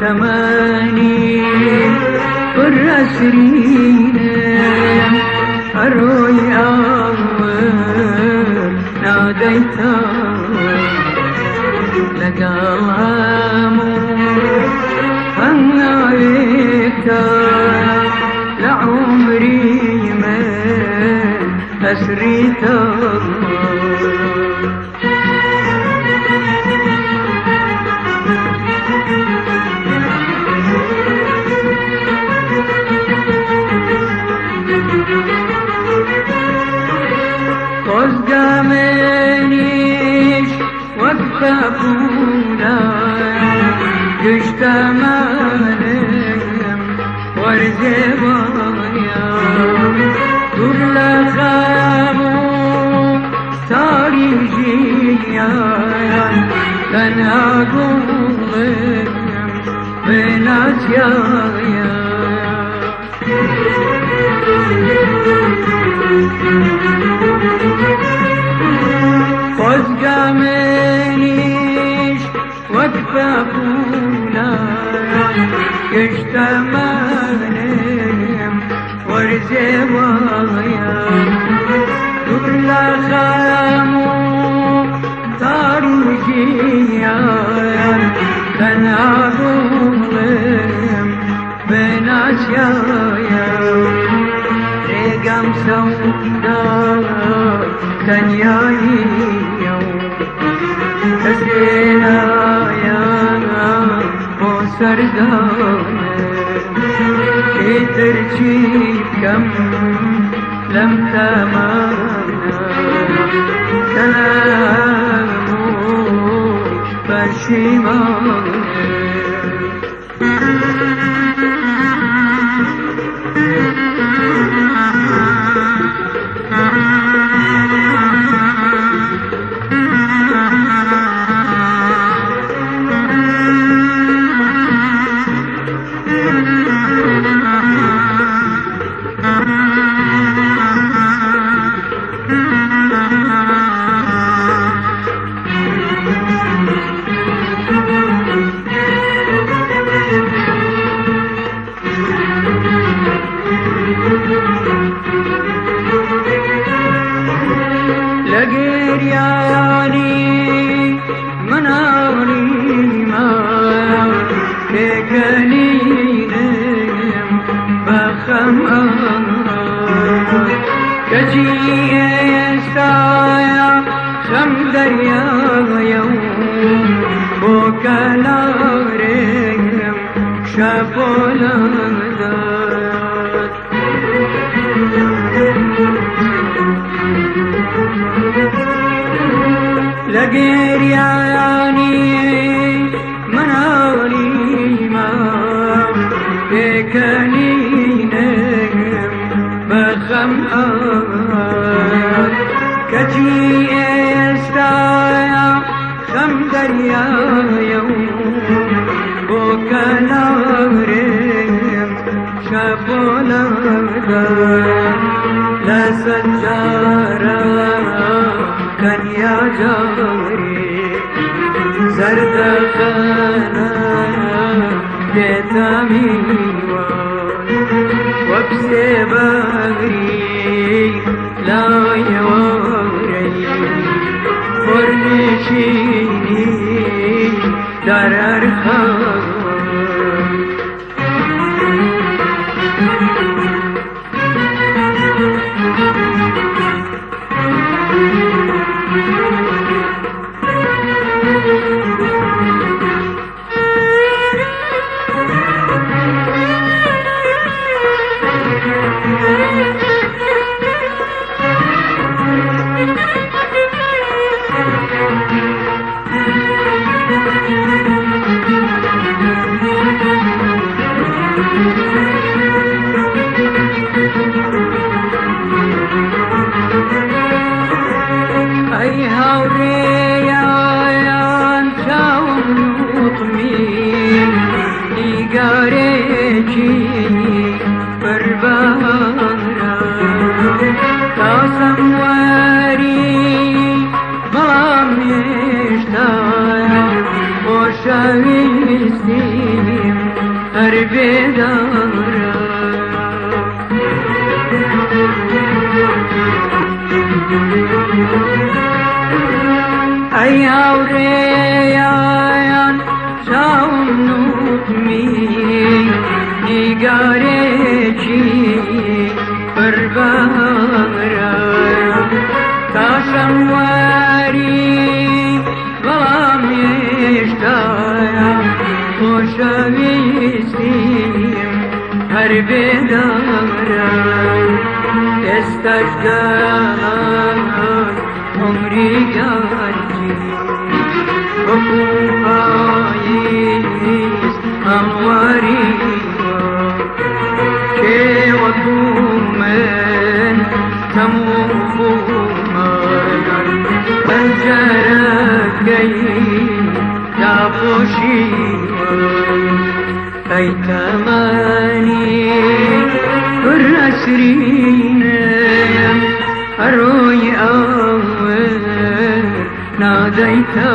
تماني والرسرين أروي أول ناديتا لقى الهامور هنايتا لعمري ما أسريتا قدامينيش وقفونا يجتمعنا ورزبايا كل خامو تاريخيا كان أقول بناسيايا قدامينيش وقفونا يجتمعنا ورزبايا كل خامو تاريخيا كان أقول بناسيايا رقم سودا كان يايو تسينا يا بوسردان ترجي كم لم تمانا كلامه بشيمان لقير ياني مناري ما تكنين بخم كجي يستايا خم دريا يوم بوكالاريم شابولا لقير ياني منالي ما تكنين بخم كجي استايا خم دريا يوم بوكالاريم شابولا لا سجارة كان يا جاري زرد خانا بيتامي وبسي بغري لا يوري فرنشيني دار أرخان بربارا قاسم واری بلام یشتایا خوشویستیم هر بیدارا ای آوریان شاوم نوکمی دیگاره چی بربارا کاشم واری بلام یشتایا خوشویستیم هر بیدارا استجدار عمری گرچی حکوماییست امواری که وطومن تمومن پنجرت گئی دابوشی ای تمانی پر اسرینم روی اول نادیتا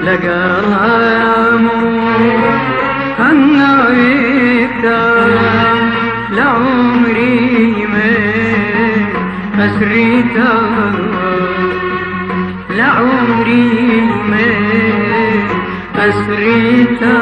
لقامو هنویتا لعمري من أسريتا لعمري من أسريتا